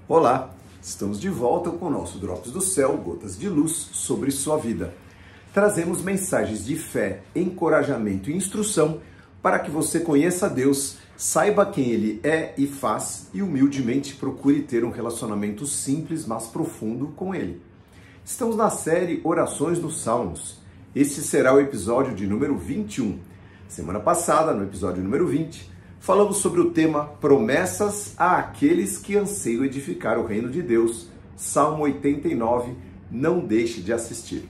Olá, estamos de volta com o nosso Drops do Céu, gotas de luz sobre sua vida. Trazemos mensagens de fé, encorajamento e instrução para que você conheça Deus, saiba quem Ele é e faz e humildemente procure ter um relacionamento simples, mas profundo com Ele. Estamos na série Orações dos Salmos. Este será o episódio de número 21. Semana passada, no episódio número 20, falamos sobre o tema Promessas a aqueles que anseiam edificar o reino de Deus, Salmo 89, não deixe de assistir.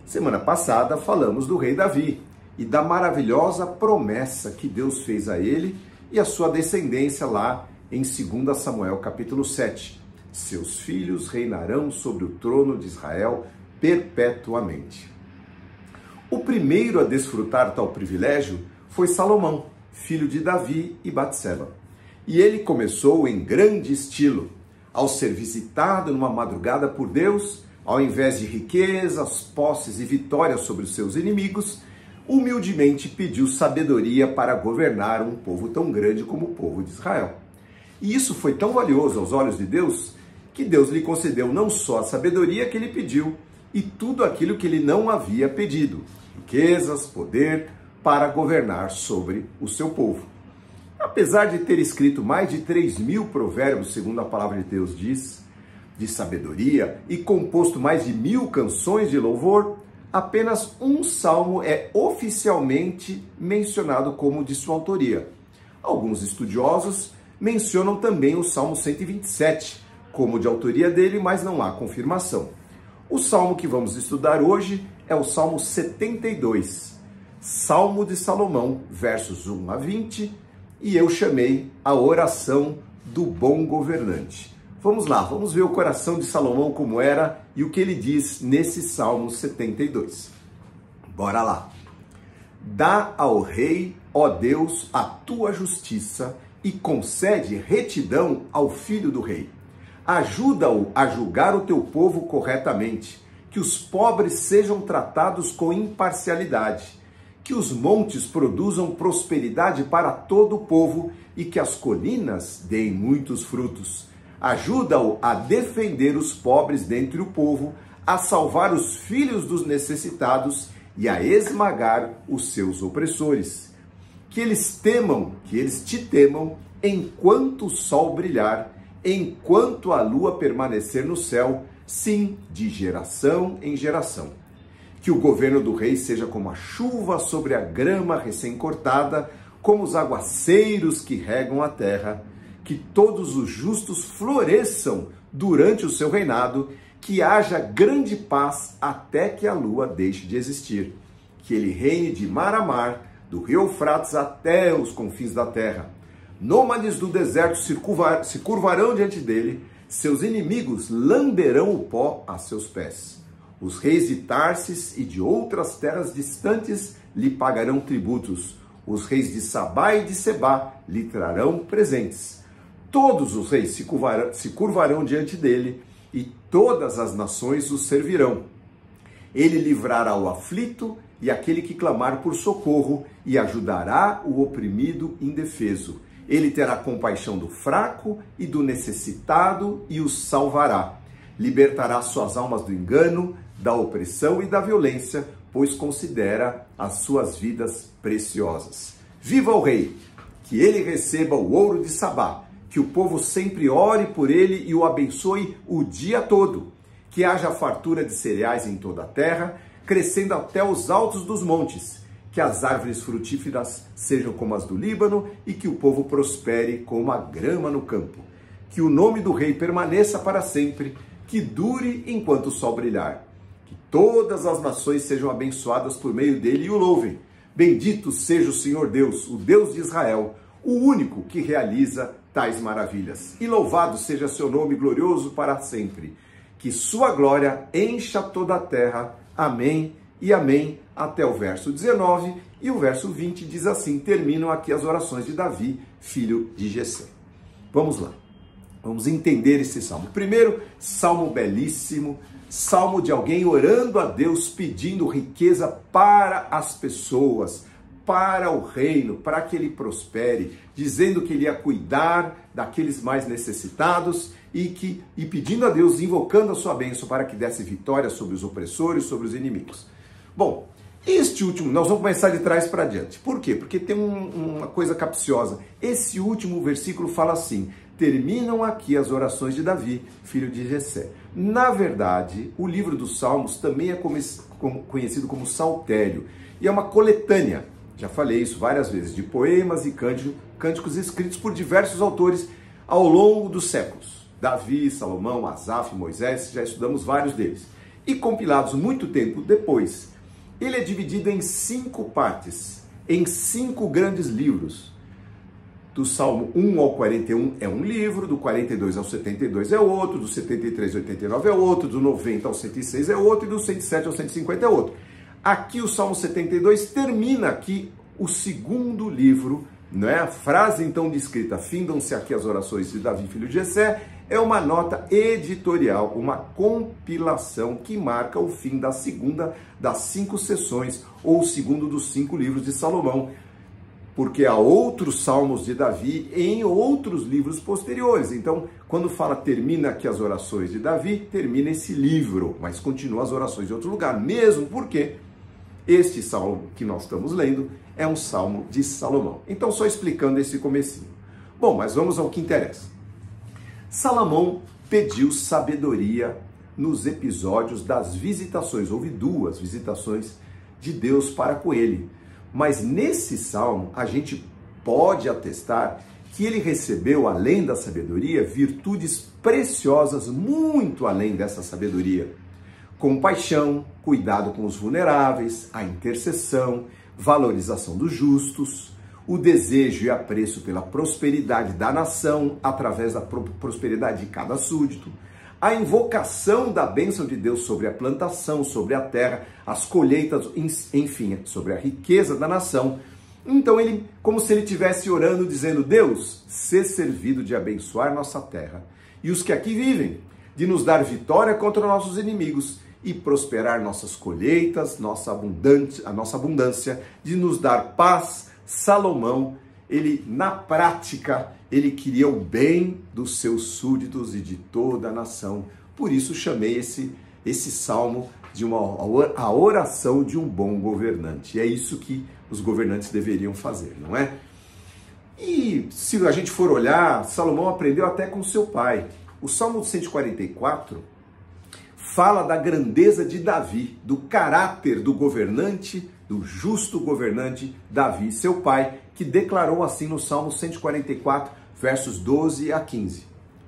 Semana passada falamos do rei Davi e da maravilhosa promessa que Deus fez a ele e a sua descendência lá em 2 Samuel capítulo 7. Seus filhos reinarão sobre o trono de Israel perpetuamente. O primeiro a desfrutar tal privilégio foi Salomão, filho de Davi e Batseba. E ele começou em grande estilo. Ao ser visitado numa madrugada por Deus, ao invés de riquezas, posses e vitórias sobre os seus inimigos, humildemente pediu sabedoria para governar um povo tão grande como o povo de Israel. E isso foi tão valioso aos olhos de Deus, que Deus lhe concedeu não só a sabedoria que ele pediu, e tudo aquilo que ele não havia pedido, riquezas, poder, para governar sobre o seu povo. Apesar de ter escrito mais de 3.000 provérbios, segundo a palavra de Deus diz, de sabedoria, e composto mais de 1.000 canções de louvor, apenas um salmo é oficialmente mencionado como de sua autoria. Alguns estudiosos mencionam também o Salmo 127 como de autoria dele, mas não há confirmação. O salmo que vamos estudar hoje é o Salmo 72. Salmo de Salomão, versos 1 a 20, e eu chamei a oração do bom governante. Vamos lá, vamos ver o coração de Salomão como era e o que ele diz nesse Salmo 72. Bora lá. Dá ao rei, ó Deus, a tua justiça e concede retidão ao filho do rei. Ajuda-o a julgar o teu povo corretamente, que os pobres sejam tratados com imparcialidade, que os montes produzam prosperidade para todo o povo e que as colinas deem muitos frutos. Ajuda-o a defender os pobres dentre o povo, a salvar os filhos dos necessitados e a esmagar os seus opressores. Que eles te temam enquanto o sol brilhar, enquanto a lua permanecer no céu, sim, de geração em geração. Que o governo do rei seja como a chuva sobre a grama recém-cortada, como os aguaceiros que regam a terra. Que todos os justos floresçam durante o seu reinado, que haja grande paz até que a lua deixe de existir. Que ele reine de mar a mar, do rio Eufrates até os confins da terra. Nômades do deserto se curvarão diante dele, seus inimigos lamberão o pó a seus pés. Os reis de Tarsis e de outras terras distantes lhe pagarão tributos. Os reis de Sabá e de Sebá lhe trarão presentes. Todos os reis se curvarão diante dele e todas as nações o servirão. Ele livrará o aflito e aquele que clamar por socorro e ajudará o oprimido indefeso. Ele terá compaixão do fraco e do necessitado e os salvará. Libertará suas almas do engano, da opressão e da violência, pois considera as suas vidas preciosas. Viva o rei! Que ele receba o ouro de Sabá, que o povo sempre ore por ele e o abençoe o dia todo. Que haja fartura de cereais em toda a terra, crescendo até os altos dos montes. Que as árvores frutíferas sejam como as do Líbano e que o povo prospere como a grama no campo. Que o nome do rei permaneça para sempre, que dure enquanto o sol brilhar. Que todas as nações sejam abençoadas por meio dele e o louvem. Bendito seja o Senhor Deus, o Deus de Israel, o único que realiza tais maravilhas. E louvado seja seu nome glorioso para sempre. Que sua glória encha toda a terra. Amém e amém. Até o verso 19 e o verso 20 diz assim, terminam aqui as orações de Davi, filho de Jessé. Vamos lá, vamos entender esse salmo. Primeiro, salmo belíssimo, salmo de alguém orando a Deus, pedindo riqueza para as pessoas, para o reino, para que ele prospere, dizendo que ele ia cuidar daqueles mais necessitados e pedindo a Deus, invocando a sua bênção para que desse vitória sobre os opressores, sobre os inimigos. Bom, este último, nós vamos começar de trás para diante. Por quê? Porque tem uma coisa capciosa. Esse último versículo fala assim: terminam aqui as orações de Davi, filho de Jessé. Na verdade, o livro dos Salmos também é conhecido como saltério, e é uma coletânea, já falei isso várias vezes, de poemas e cânticos escritos por diversos autores ao longo dos séculos. Davi, Salomão, Asaf, Moisés, já estudamos vários deles. E compilados muito tempo depois. Ele é dividido em 5 partes, em 5 grandes livros. Do Salmo 1 ao 41 é um livro, do 42 ao 72 é outro, do 73 ao 89 é outro, do 90 ao 106 é outro e do 107 ao 150 é outro. Aqui o Salmo 72 termina aqui o segundo livro, não é? A frase então descrita, findam-se aqui as orações de Davi, filho de Jessé, é uma nota editorial, uma compilação que marca o fim da segunda das 5 sessões, ou o segundo dos 5 livros de Salomão, porque há outros salmos de Davi em outros livros posteriores. Então, quando fala termina aqui as orações de Davi, termina esse livro, mas continua as orações de outro lugar, mesmo porque este salmo que nós estamos lendo é um salmo de Salomão. Então, só explicando esse comecinho. Bom, mas vamos ao que interessa. Salomão pediu sabedoria nos episódios das visitações. Houve 2 visitações de Deus para com ele. Mas nesse salmo, a gente pode atestar que ele recebeu, além da sabedoria, virtudes preciosas, muito além dessa sabedoria. Compaixão, cuidado com os vulneráveis, a intercessão, valorização dos justos, o desejo e apreço pela prosperidade da nação, através da prosperidade de cada súdito, a invocação da bênção de Deus sobre a plantação, sobre a terra, as colheitas, enfim, sobre a riqueza da nação. Então ele, como se ele estivesse orando, dizendo: Deus, sê servido de abençoar nossa terra e os que aqui vivem, de nos dar vitória contra nossos inimigos e prosperar nossas colheitas, a nossa abundância, de nos dar paz. Salomão, ele na prática, ele queria o bem dos seus súditos e de toda a nação. Por isso chamei esse salmo de a oração de um bom governante. E é isso que os governantes deveriam fazer, não é? E se a gente for olhar, Salomão aprendeu até com seu pai. O Salmo 144 fala da grandeza de Davi, do caráter do governante, do justo governante Davi, seu pai, que declarou assim no Salmo 144, versos 12 a 15.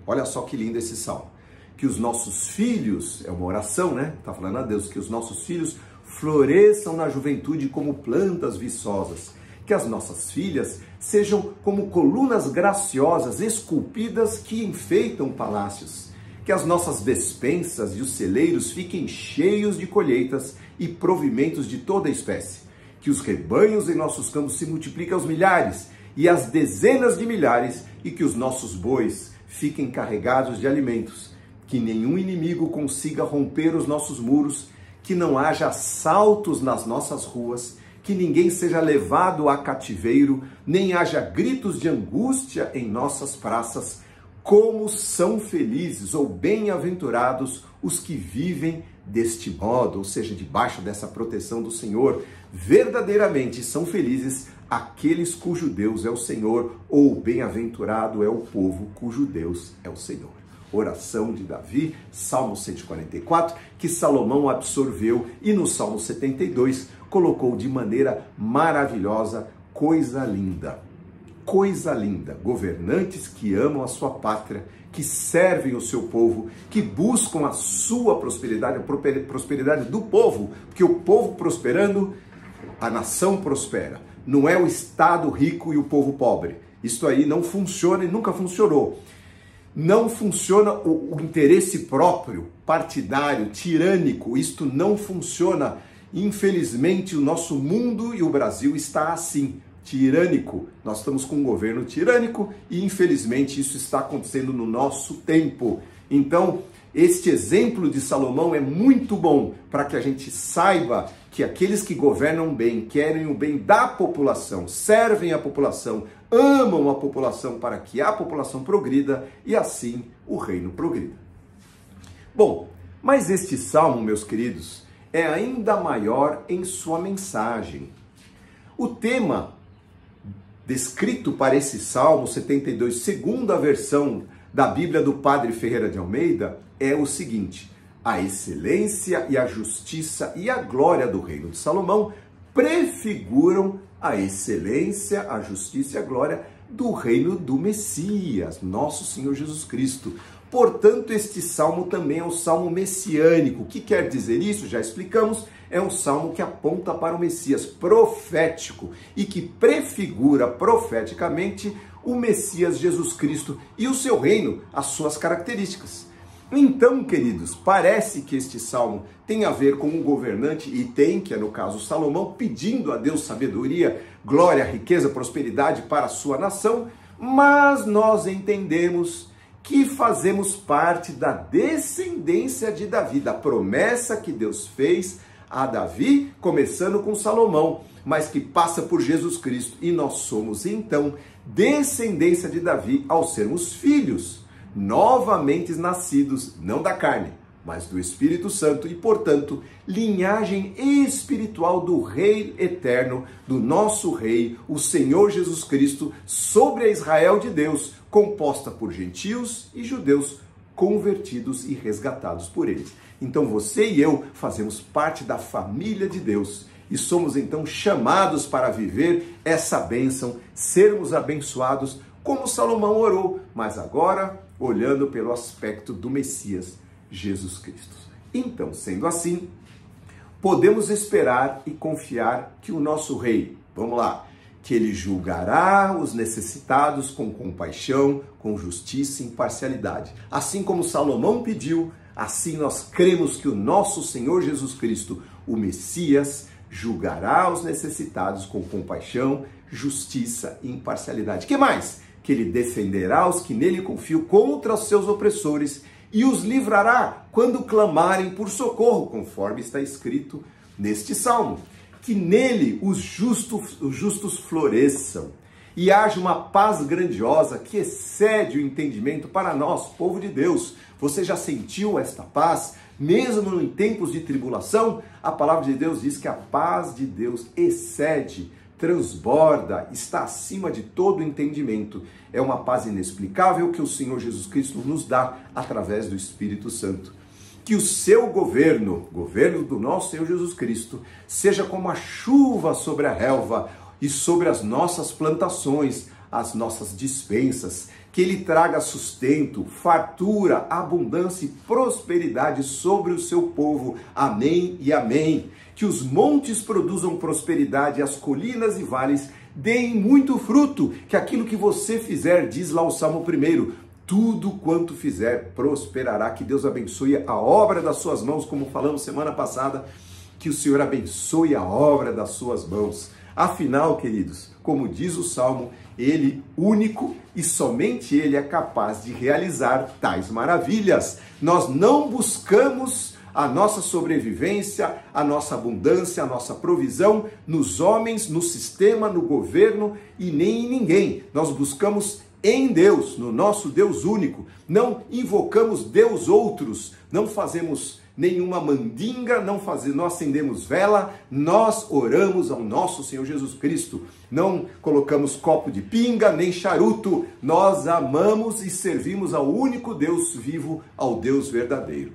Olha só que lindo esse salmo. Que os nossos filhos, é uma oração, né? Está falando a Deus, que os nossos filhos floresçam na juventude como plantas viçosas. Que as nossas filhas sejam como colunas graciosas, esculpidas que enfeitam palácios. Que as nossas despensas e os celeiros fiquem cheios de colheitas e provimentos de toda espécie. Que os rebanhos em nossos campos se multipliquem aos milhares e às dezenas de milhares, e que os nossos bois fiquem carregados de alimentos. Que nenhum inimigo consiga romper os nossos muros, que não haja assaltos nas nossas ruas, que ninguém seja levado a cativeiro, nem haja gritos de angústia em nossas praças. Como são felizes ou bem-aventurados os que vivem deste modo, ou seja, debaixo dessa proteção do Senhor. Verdadeiramente são felizes aqueles cujo Deus é o Senhor, ou bem-aventurado é o povo cujo Deus é o Senhor. Oração de Davi, Salmo 144, que Salomão absorveu e no Salmo 72 colocou de maneira maravilhosa. Coisa linda. Coisa linda, governantes que amam a sua pátria, que servem o seu povo, que buscam a sua prosperidade, a prosperidade do povo, porque o povo prosperando, a nação prospera. Não é o Estado rico e o povo pobre. Isso aí não funciona e nunca funcionou. Não funciona o interesse próprio, partidário, tirânico. Isto não funciona. Infelizmente, o nosso mundo e o Brasil está assim. tirânico. Nós estamos com um governo tirânico e, infelizmente, isso está acontecendo no nosso tempo. Então, este exemplo de Salomão é muito bom para que a gente saiba que aqueles que governam bem, querem o bem da população, servem a população, amam a população para que a população progrida e assim o reino progrida. Bom, mas este salmo, meus queridos, é ainda maior em sua mensagem. O tema descrito para esse Salmo 72, segundo a versão da Bíblia do Padre Ferreira de Almeida, é o seguinte: a excelência e a justiça e a glória do reino de Salomão prefiguram a excelência, a justiça e a glória do reino do Messias, nosso Senhor Jesus Cristo. Portanto, este salmo também é um salmo messiânico. O que quer dizer isso? Já explicamos. É um salmo que aponta para o Messias, profético, e que prefigura profeticamente o Messias Jesus Cristo e o seu reino, as suas características. Então, queridos, parece que este salmo tem a ver com um governante, e tem, que é no caso Salomão, pedindo a Deus sabedoria, glória, riqueza, prosperidade para a sua nação, mas nós entendemos que fazemos parte da descendência de Davi, da promessa que Deus fez a Davi, começando com Salomão, mas que passa por Jesus Cristo, e nós somos então descendência de Davi ao sermos filhos, novamente nascidos, não da carne, mas do Espírito Santo, e portanto, linhagem espiritual do Rei eterno, do nosso Rei, o Senhor Jesus Cristo, sobre a Israel de Deus, composta por gentios e judeus convertidos e resgatados por ele. Então você e eu fazemos parte da família de Deus e somos então chamados para viver essa bênção, sermos abençoados como Salomão orou, mas agora olhando pelo aspecto do Messias, Jesus Cristo. Então, sendo assim, podemos esperar e confiar que o nosso Rei, vamos lá, que ele julgará os necessitados com compaixão, com justiça e imparcialidade. Assim como Salomão pediu, assim nós cremos que o nosso Senhor Jesus Cristo, o Messias, julgará os necessitados com compaixão, justiça e imparcialidade. Que mais? Que ele defenderá os que nele confiam contra os seus opressores e os livrará quando clamarem por socorro, conforme está escrito neste salmo. Que nele os justos floresçam e haja uma paz grandiosa que excede o entendimento para nós, povo de Deus. Você já sentiu esta paz? Mesmo em tempos de tribulação, a palavra de Deus diz que a paz de Deus excede, transborda, está acima de todo entendimento. É uma paz inexplicável que o Senhor Jesus Cristo nos dá através do Espírito Santo. Que o seu governo, governo do nosso Senhor Jesus Cristo, seja como a chuva sobre a relva e sobre as nossas plantações, as nossas dispensas, que ele traga sustento, fartura, abundância e prosperidade sobre o seu povo. Amém e amém. Que os montes produzam prosperidade, as colinas e vales deem muito fruto, que aquilo que você fizer, diz lá o Salmo 1, tudo quanto fizer prosperará. Que Deus abençoe a obra das suas mãos, como falamos semana passada, que o Senhor abençoe a obra das suas mãos. Afinal, queridos, como diz o Salmo, ele único e somente ele é capaz de realizar tais maravilhas. Nós não buscamos a nossa sobrevivência, a nossa abundância, a nossa provisão nos homens, no sistema, no governo e nem em ninguém. Nós buscamos em Deus, no nosso Deus único. Não invocamos Deus outros, não fazemos nenhuma mandinga, não acendemos vela, nós oramos ao nosso Senhor Jesus Cristo. Não colocamos copo de pinga, nem charuto. Nós amamos e servimos ao único Deus vivo, ao Deus verdadeiro.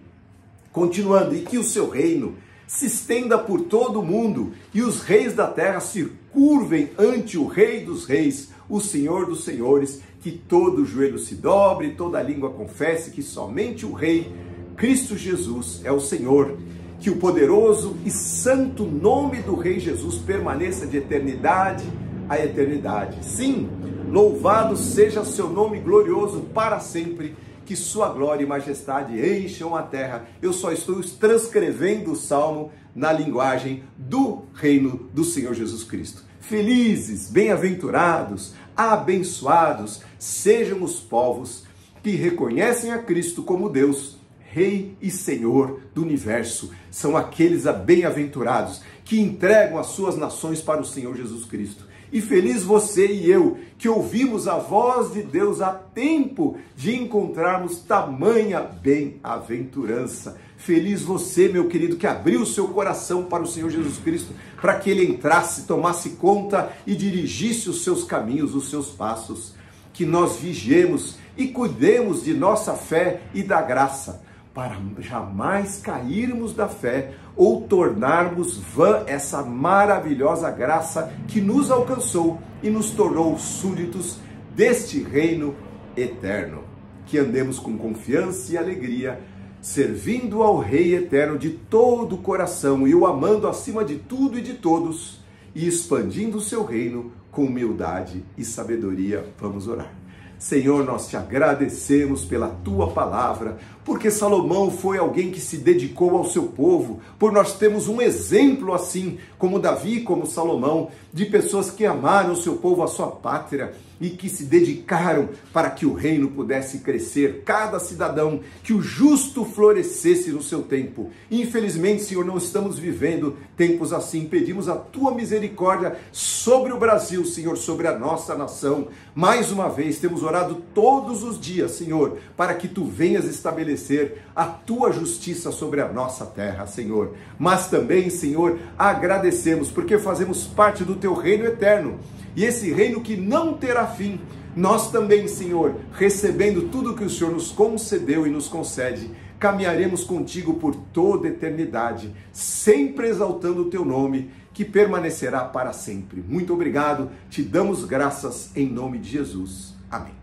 Continuando, e que o seu reino se estenda por todo o mundo e os reis da terra se curvem ante o Rei dos Reis, o Senhor dos Senhores, que todo joelho se dobre, toda língua confesse que somente o Rei, Cristo Jesus, é o Senhor. Que o poderoso e santo nome do Rei Jesus permaneça de eternidade a eternidade. Sim, louvado seja seu nome glorioso para sempre. Que sua glória e majestade encham a terra. Eu só estou transcrevendo o Salmo na linguagem do reino do Senhor Jesus Cristo. Felizes, bem-aventurados, abençoados sejam os povos que reconhecem a Cristo como Deus, Rei e Senhor do universo. São aqueles bem-aventurados que entregam as suas nações para o Senhor Jesus Cristo. E feliz você e eu, que ouvimos a voz de Deus a tempo de encontrarmos tamanha bem-aventurança. Feliz você, meu querido, que abriu o seu coração para o Senhor Jesus Cristo, para que Ele entrasse, tomasse conta e dirigisse os seus caminhos, os seus passos. Que nós vigiemos e cuidemos de nossa fé e da graça, para jamais cairmos da fé ou tornarmos vã essa maravilhosa graça que nos alcançou e nos tornou súditos deste reino eterno. Que andemos com confiança e alegria, servindo ao Rei eterno de todo o coração e o amando acima de tudo e de todos, e expandindo o seu reino com humildade e sabedoria. Vamos orar. Senhor, nós te agradecemos pela tua palavra, porque Salomão foi alguém que se dedicou ao seu povo, por nós temos um exemplo assim, como Davi, como Salomão, de pessoas que amaram o seu povo, a sua pátria, e que se dedicaram para que o reino pudesse crescer, cada cidadão, que o justo florescesse no seu tempo. Infelizmente, Senhor, não estamos vivendo tempos assim. Pedimos a tua misericórdia sobre o Brasil, Senhor, sobre a nossa nação. Mais uma vez, temos orado todos os dias, Senhor, para que tu venhas estabelecer a tua justiça sobre a nossa terra, Senhor. Mas também, Senhor, agradecemos porque fazemos parte do teu reino eterno. E esse reino que não terá fim, nós também, Senhor, recebendo tudo que o Senhor nos concedeu e nos concede, caminharemos contigo por toda a eternidade, sempre exaltando o teu nome, que permanecerá para sempre. Muito obrigado, te damos graças em nome de Jesus. Amém.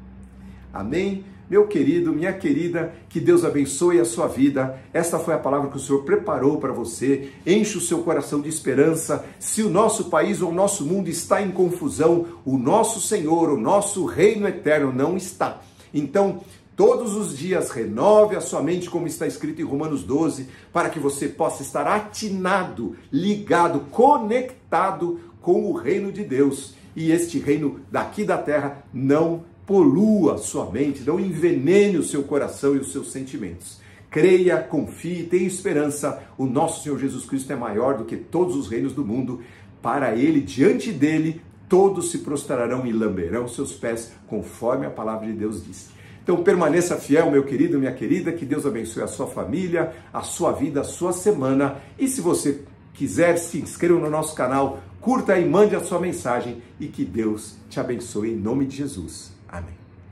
Amém. Meu querido, minha querida, que Deus abençoe a sua vida. Esta foi a palavra que o Senhor preparou para você. Enche o seu coração de esperança. Se o nosso país ou o nosso mundo está em confusão, o nosso Senhor, o nosso reino eterno não está. Então, todos os dias, renove a sua mente, como está escrito em Romanos 12, para que você possa estar atinado, ligado, conectado com o reino de Deus. E este reino daqui da terra não polua sua mente, não envenene o seu coração e os seus sentimentos. Creia, confie, tenha esperança. O nosso Senhor Jesus Cristo é maior do que todos os reinos do mundo. Para Ele, diante dEle, todos se prostrarão e lamberão seus pés, conforme a palavra de Deus diz. Então permaneça fiel, meu querido, minha querida, que Deus abençoe a sua família, a sua vida, a sua semana. E se você quiser, se inscreva no nosso canal, curta e mande a sua mensagem e que Deus te abençoe em nome de Jesus. Amém.